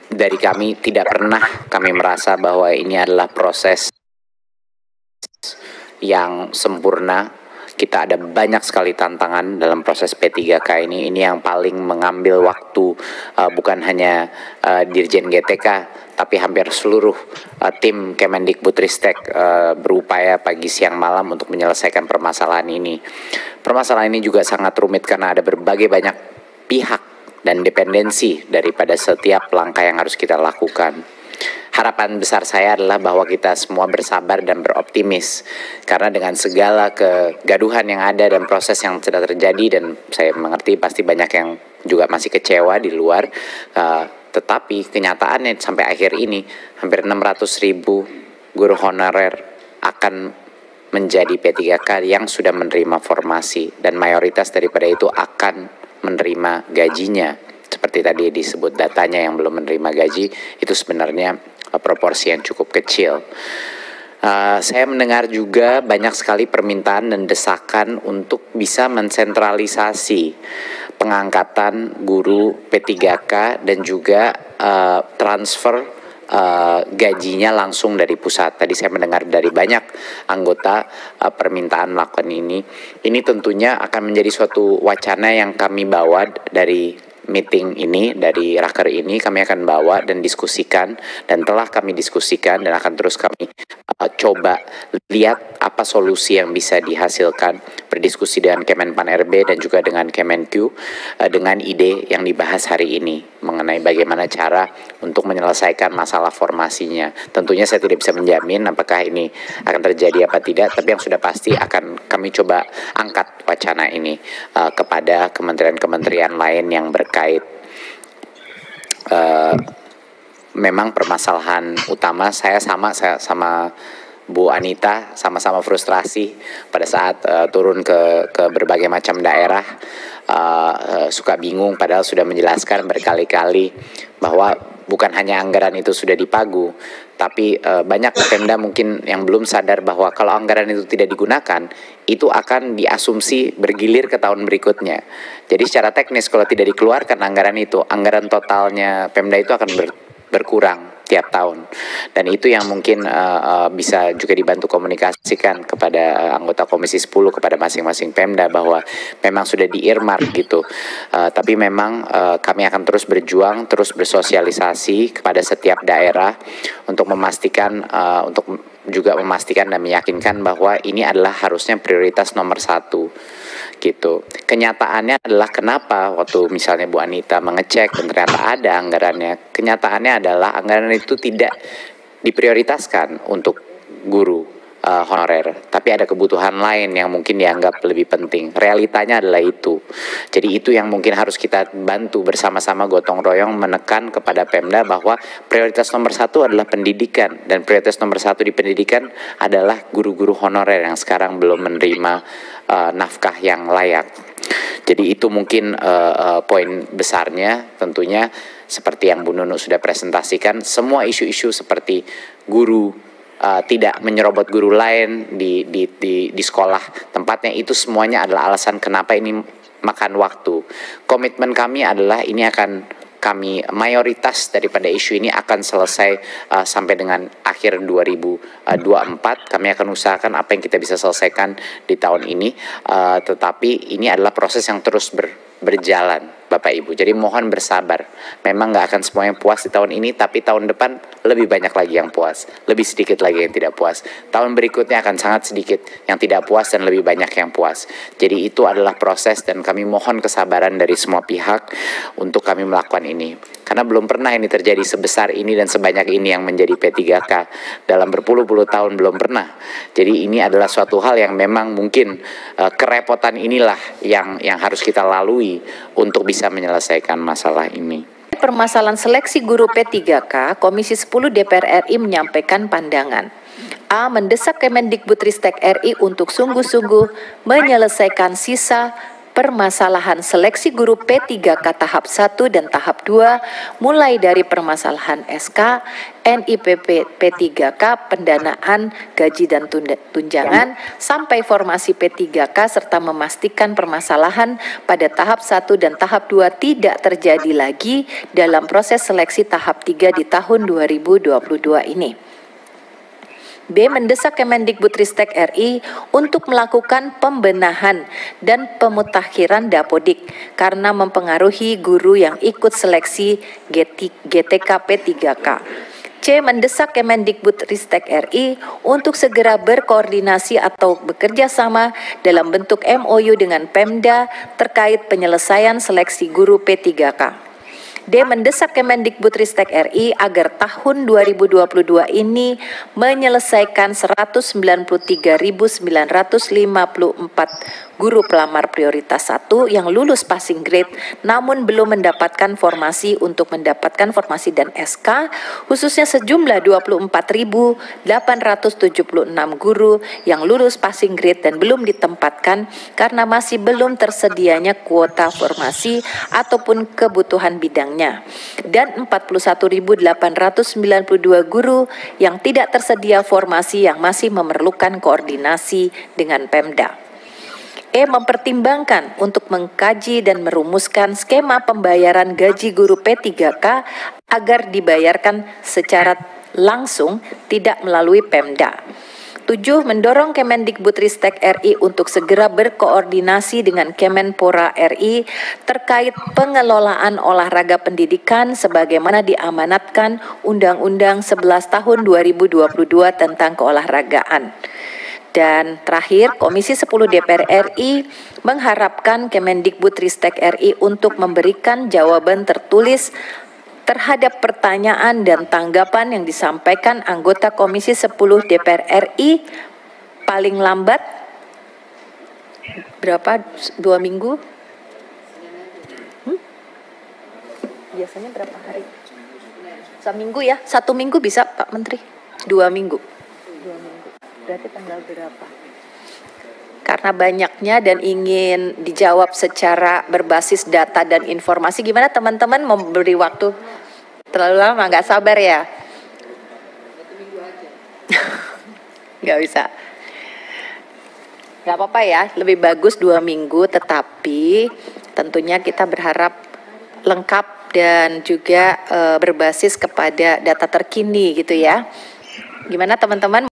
dari kami tidak pernah kami merasa bahwa ini adalah proses yang sempurna. Kita ada banyak sekali tantangan dalam proses P3K ini. Ini yang paling mengambil waktu, bukan hanya Dirjen GTK, tapi hampir seluruh tim Kemendikbudristek berupaya pagi siang malam untuk menyelesaikan permasalahan ini. Permasalahan ini juga sangat rumit karena ada berbagai banyak pihak dan dependensi daripada setiap langkah yang harus kita lakukan. Harapan besar saya adalah bahwa kita semua bersabar dan beroptimis, karena dengan segala kegaduhan yang ada dan proses yang sedang terjadi, dan saya mengerti pasti banyak yang juga masih kecewa di luar, tetapi kenyataannya sampai akhir ini hampir 600.000 guru honorer akan menjadi P3K yang sudah menerima formasi, dan mayoritas daripada itu akan menerima gajinya. Seperti tadi disebut datanya, yang belum menerima gaji itu sebenarnya proporsi yang cukup kecil. Saya mendengar juga banyak sekali permintaan dan desakan untuk bisa mensentralisasi pengangkatan guru P3K dan juga transfer gajinya langsung dari pusat. Tadi saya mendengar dari banyak anggota permintaan melakukan ini. Ini tentunya akan menjadi suatu wacana yang kami bawa dari meeting ini, dari raker ini kami akan bawa dan diskusikan, dan telah kami diskusikan dan akan terus kami coba lihat apa solusi yang bisa dihasilkan, berdiskusi dengan Kemenpan RB dan juga dengan Kemenq dengan ide yang dibahas hari ini mengenai bagaimana cara untuk menyelesaikan masalah formasinya. Tentunya saya tidak bisa menjamin apakah ini akan terjadi apa tidak, tapi yang sudah pasti akan kami coba angkat wacana ini kepada kementerian-kementerian lain yang berkait. Memang permasalahan utama saya sama Bu Anita, sama-sama frustrasi pada saat turun ke berbagai macam daerah, suka bingung padahal sudah menjelaskan berkali-kali bahwa bukan hanya anggaran itu sudah dipagu, tapi banyak Pemda mungkin yang belum sadar bahwa kalau anggaran itu tidak digunakan, itu akan diasumsi bergilir ke tahun berikutnya. Jadi secara teknis kalau tidak dikeluarkan anggaran itu, anggaran totalnya Pemda itu akan berkurang tiap tahun, dan itu yang mungkin bisa juga dibantu komunikasikan kepada anggota Komisi 10 kepada masing-masing Pemda bahwa memang sudah di-earmark gitu, tapi memang kami akan terus berjuang, terus bersosialisasi kepada setiap daerah untuk memastikan dan meyakinkan bahwa ini adalah harusnya prioritas nomor 1 gitu. Kenyataannya adalah kenapa waktu misalnya Bu Anita mengecek dan ternyata ada anggarannya, kenyataannya adalah anggaran itu tidak diprioritaskan untuk guru honorer, tapi ada kebutuhan lain yang mungkin dianggap lebih penting. Realitanya adalah itu. Jadi itu yang mungkin harus kita bantu bersama-sama gotong royong menekan kepada Pemda bahwa prioritas nomor 1 adalah pendidikan, dan prioritas nomor 1 di pendidikan adalah guru-guru honorer yang sekarang belum menerima nafkah yang layak. Jadi itu mungkin poin besarnya. Tentunya seperti yang Bu Nunu sudah presentasikan, semua isu-isu seperti guru tidak menyerobot guru lain di sekolah tempatnya, itu semuanya adalah alasan kenapa ini makan waktu. Komitmen kami adalah ini akan mayoritas daripada isu ini akan selesai sampai dengan akhir 2024. Kami akan usahakan apa yang kita bisa selesaikan di tahun ini, tetapi ini adalah proses yang terus berjalan, Bapak Ibu. Jadi mohon bersabar. Memang nggak akan semuanya puas di tahun ini, tapi tahun depan lebih banyak lagi yang puas, lebih sedikit lagi yang tidak puas. Tahun berikutnya akan sangat sedikit yang tidak puas dan lebih banyak yang puas. Jadi itu adalah proses, dan kami mohon kesabaran dari semua pihak untuk kami melakukan ini. Karena belum pernah ini terjadi sebesar ini dan sebanyak ini yang menjadi P3K. Dalam berpuluh-puluh tahun belum pernah. Jadi ini adalah suatu hal yang memang mungkin kerepotan inilah yang harus kita lalui untuk bisa menyelesaikan masalah ini. Permasalahan seleksi guru P3K, Komisi 10 DPR RI menyampaikan pandangan. A. Mendesak Kemendikbudristek RI untuk sungguh-sungguh menyelesaikan sisa permasalahan seleksi guru P3K tahap 1 dan tahap 2, mulai dari permasalahan SK, NIPP P3K, pendanaan, gaji dan tunjangan, sampai formasi P3K, serta memastikan permasalahan pada tahap 1 dan tahap 2 tidak terjadi lagi dalam proses seleksi tahap 3 di tahun 2022 ini. B. Mendesak Kemendikbudristek RI untuk melakukan pembenahan dan pemutakhiran Dapodik karena mempengaruhi guru yang ikut seleksi GTK P3K. C. Mendesak Kemendikbudristek RI untuk segera berkoordinasi atau bekerja sama dalam bentuk MOU dengan Pemda terkait penyelesaian seleksi guru P3K. D. Mendesak Kemendikbudristek RI agar tahun 2022 ini menyelesaikan 193.954 guru pelamar prioritas 1 yang lulus passing grade namun belum mendapatkan formasi untuk mendapatkan formasi dan SK, khususnya sejumlah 24.876 guru yang lulus passing grade dan belum ditempatkan karena masih belum tersedianya kuota formasi ataupun kebutuhan bidangnya, dan 41.892 guru yang tidak tersedia formasi yang masih memerlukan koordinasi dengan Pemda. E. Mempertimbangkan untuk mengkaji dan merumuskan skema pembayaran gaji guru P3K agar dibayarkan secara langsung tidak melalui Pemda. 7. Mendorong Kemendikbudristek RI untuk segera berkoordinasi dengan Kemenpora RI terkait pengelolaan olahraga pendidikan sebagaimana diamanatkan Undang-Undang 11 tahun 2022 tentang keolahragaan. Dan terakhir, Komisi 10 DPR RI mengharapkan Kemendikbudristek RI untuk memberikan jawaban tertulis terhadap pertanyaan dan tanggapan yang disampaikan anggota Komisi 10 DPR RI paling lambat berapa? 2 minggu? Biasanya berapa hari? 1 minggu ya? 1 minggu bisa Pak Menteri? 2 minggu? 2 minggu. Berarti tanggal berapa? Karena banyaknya dan ingin dijawab secara berbasis data dan informasi, gimana teman-teman memberi waktu? Terlalu lama, nggak sabar ya? 1 minggu aja. Nggak bisa. Nggak apa-apa ya, lebih bagus 2 minggu, tetapi tentunya kita berharap lengkap dan juga berbasis kepada data terkini gitu ya. Gimana teman-teman?